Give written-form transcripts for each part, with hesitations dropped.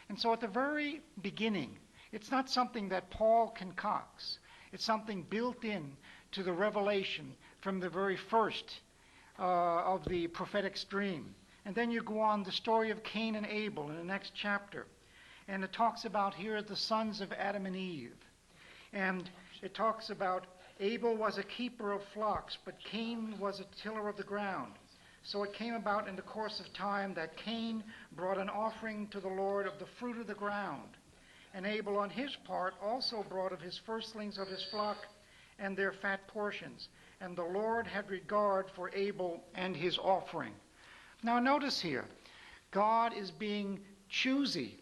And so at the very beginning, it's not something that Paul concocts. It's something built in to the revelation from the very first of the prophetic stream. And then you go on the story of Cain and Abel in the next chapter. And it talks about here the sons of Adam and Eve. And it talks about Abel was a keeper of flocks, but Cain was a tiller of the ground. So it came about in the course of time that Cain brought an offering to the Lord of the fruit of the ground. And Abel on his part also brought of his firstlings of his flock and their fat portions. And the Lord had regard for Abel and his offering. Now notice here, God is being choosy.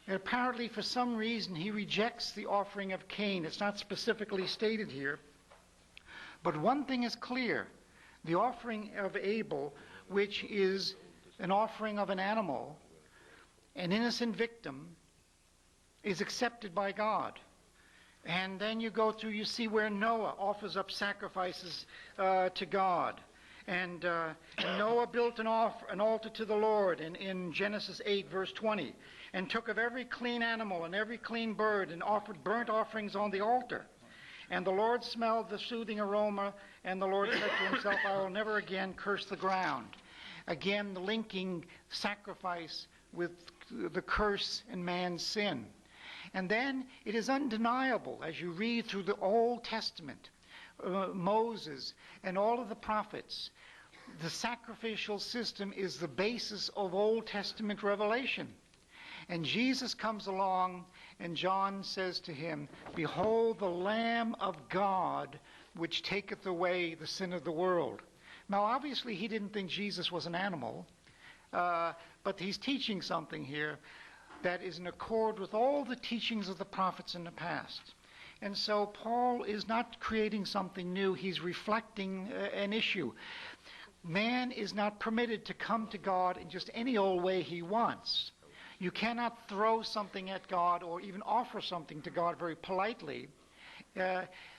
And apparently for some reason he rejects the offering of Cain. It's not specifically stated here. But one thing is clear. The offering of Abel, which is an offering of an animal, an innocent victim, is accepted by God. And then you go through, you see where Noah offers up sacrifices to God. And Noah built an altar to the Lord in Genesis 8, verse 20, and took of every clean animal and every clean bird and offered burnt offerings on the altar. And the Lord smelled the soothing aroma, and the Lord said to himself, I will never again curse the ground. Again, linking sacrifice with the curse and man's sin. And then it is undeniable, as you read through the Old Testament, Moses and all of the prophets, the sacrificial system is the basis of Old Testament revelation. And Jesus comes along, and John says to him, Behold the Lamb of God, which taketh away the sin of the world. Now, obviously, he didn't think Jesus was an animal, but he's teaching something here that is in accord with all the teachings of the prophets in the past. And so Paul is not creating something new, he's reflecting an issue. Man is not permitted to come to God in just any old way he wants. You cannot throw something at God or even offer something to God very politely,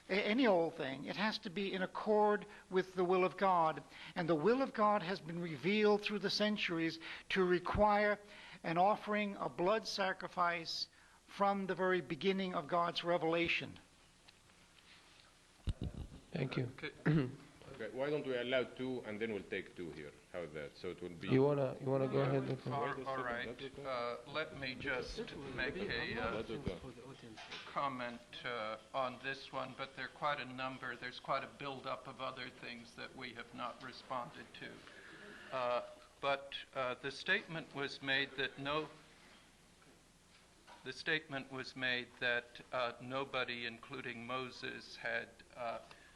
any old thing. It has to be in accord with the will of God. And the will of God has been revealed through the centuries to require an offering, a blood sacrifice from the very beginning of God's revelation. Thank you. Okay, why don't we allow two and then we'll take two here? How is that? So it will be. You wanna go ahead? All right. Let me just make a comment on this one, but there are quite a number. There's quite a build-up of other things that we have not responded to. But the statement was made that nobody, including Moses, had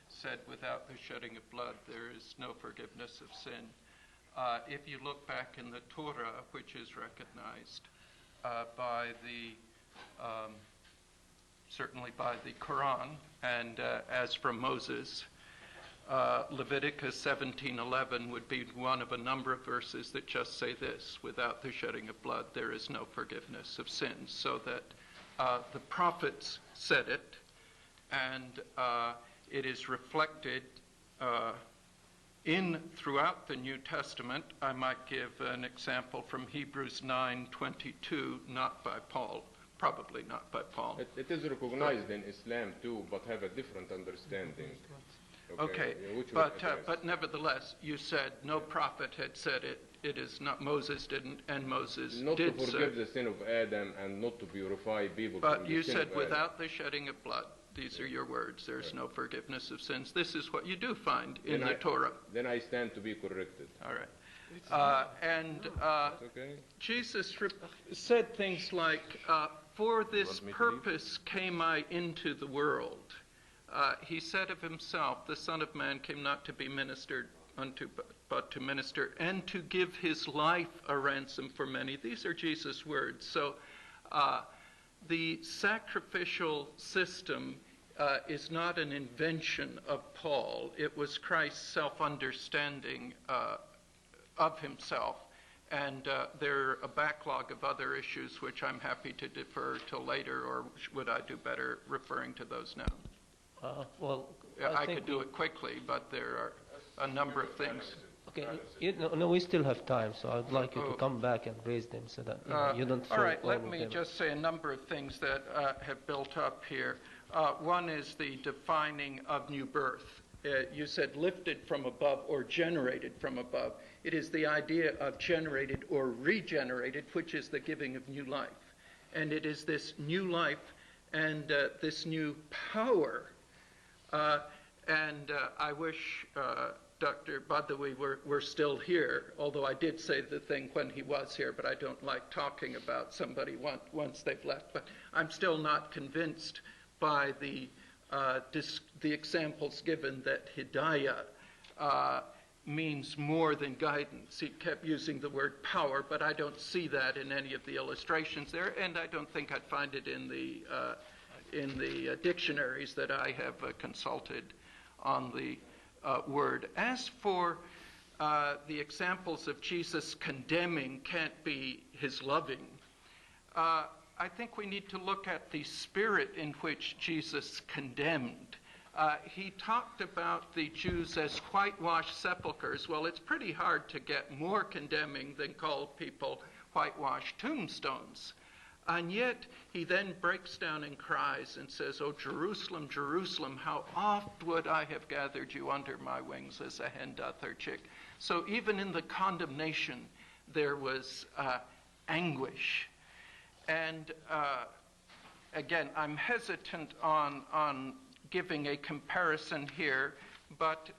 said without the shedding of blood there is no forgiveness of sin. If you look back in the Torah, which is recognized certainly by the Quran, and as from Moses, Leviticus 17:11 would be one of a number of verses that just say this: without the shedding of blood there is no forgiveness of sins. So that the prophets said it, and it is reflected throughout the New Testament. I might give an example from Hebrews 9:22, not by Paul, probably not by Paul. It is recognized in Islam too, but have a different understanding. Okay, but nevertheless, you said no prophet had said it. It is not, Moses didn't, and Moses not did to forgive the sin of Adam and not to purify people but from the you sin said of without Adam. The shedding of blood. These are your words. There's no forgiveness of sins. This is what you do find in the Torah. Then I stand to be corrected. All right. Jesus said things like, for this purpose came I into the world. He said of himself, the Son of Man came not to be ministered unto, but to minister, and to give his life a ransom for many. These are Jesus' words. So the sacrificial system is not an invention of Paul. It was Christ's self-understanding of himself. And there are a backlog of other issues which I'm happy to defer till later, or would I do better referring to those now? Well, I could do it quickly, but there are a number of things. Okay, no, we still have time, so I'd like you to come back and raise them so that you don't all fall right, let over me them. just say a number of things that have built up here. One is the defining of new birth. You said lifted from above or generated from above. It is the idea of generated or regenerated, which is the giving of new life. And it is this new life and this new power. I wish Dr. Badawi were still here, although I did say the thing when he was here, but I don't like talking about somebody once they've left. But I'm still not convinced by the examples given that hidayah means more than guidance. He kept using the word power, but I don't see that in any of the illustrations there, and I don't think I'd find it in the dictionaries that I have consulted on the word. As for the examples of Jesus condemning can't be his loving, I think we need to look at the spirit in which Jesus condemned. He talked about the Jews as whitewashed sepulchres. Well, it's pretty hard to get more condemning than call people whitewashed tombstones. And yet, he then breaks down and cries and says, "Oh, Jerusalem, Jerusalem, how oft would I have gathered you under my wings as a hen doth her chick." So even in the condemnation, there was anguish. And again, I'm hesitant on giving a comparison here, but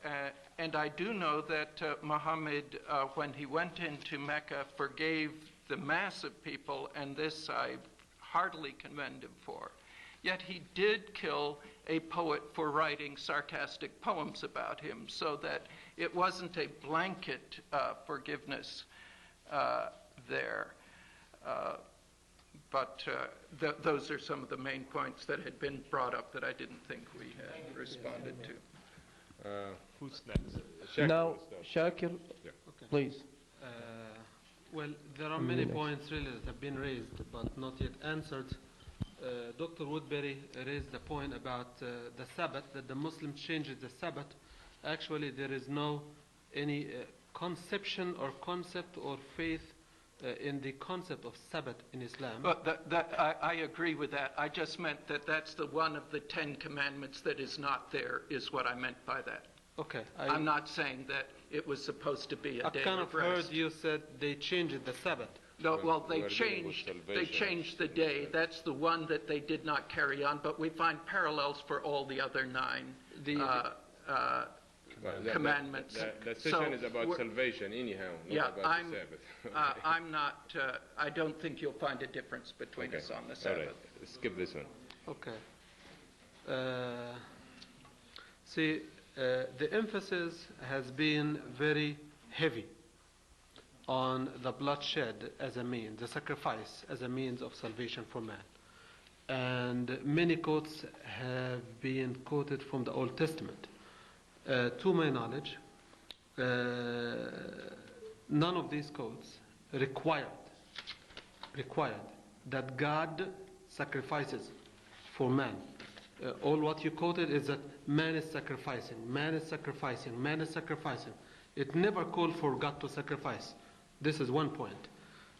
and I do know that Muhammad, when he went into Mecca, forgave the mass of people, and this I heartily commend him for. Yet he did kill a poet for writing sarcastic poems about him, so that it wasn't a blanket forgiveness there. But those are some of the main points that had been brought up that I didn't think we had responded to. Who's next? Now, Shakir, please. Well, there are many points really that have been raised but not yet answered. Dr. Woodberry raised the point about the Sabbath, that the Muslims changed the Sabbath. Actually, there is no any conception or concept or faith in the concept of Sabbath in Islam. But I agree with that. I just meant that that's the one of the 10 commandments that is not there, is what I meant by that. Okay. I'm not saying that it was supposed to be a day kind of of heard rest. you said they changed the Sabbath. No, well, We they are dealing with salvation. changed the day. That's the one that they did not carry on, but we find parallels for all the other 9 commandments. The session is about salvation anyhow, not about the Sabbath. I'm not, I don't think you'll find a difference between us on the Sabbath. All right, skip this one. Okay. The emphasis has been very heavy on the bloodshed as a means, the sacrifice as a means of salvation for man. And many quotes have been quoted from the Old Testament. To my knowledge, none of these quotes required that God sacrifices for man. All what you quoted is that man is sacrificing, man is sacrificing, man is sacrificing. It never called for God to sacrifice. This is one point.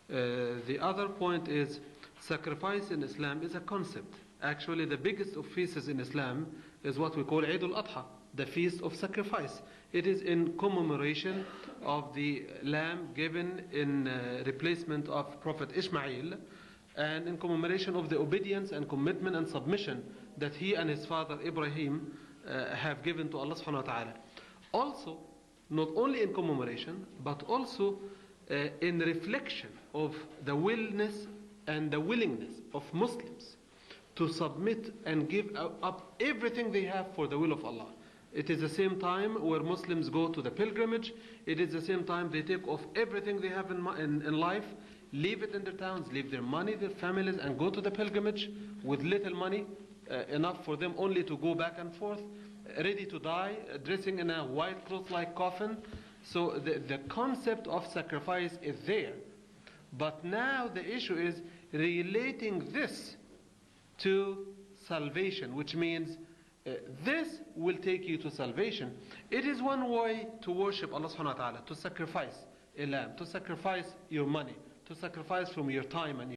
The other point is sacrifice in Islam is a concept. Actually, the biggest of feasts in Islam is what we call Eid al-Adha, the feast of sacrifice. It is in commemoration of the lamb given in replacement of Prophet Ishmael, and in commemoration of the obedience and commitment and submission that he and his father Ibrahim have given to Allah subhanahu wa ta'ala. Also, not only in commemoration, but also in reflection of the willingness and the willingness of Muslims to submit and give up everything they have for the will of Allah. It is the same time where Muslims go to the pilgrimage. It is the same time they take off everything they have in life, leave it in their towns, leave their money, their families, and go to the pilgrimage with little money, enough for them only to go back and forth, ready to die, dressing in a white cloth like coffin. So the concept of sacrifice is there. But now the issue is relating this to salvation, which means This will take you to salvation. It is one way to worship Allah subhanahu wa ta'ala, to sacrifice a lamb, to sacrifice your money, to sacrifice from your time and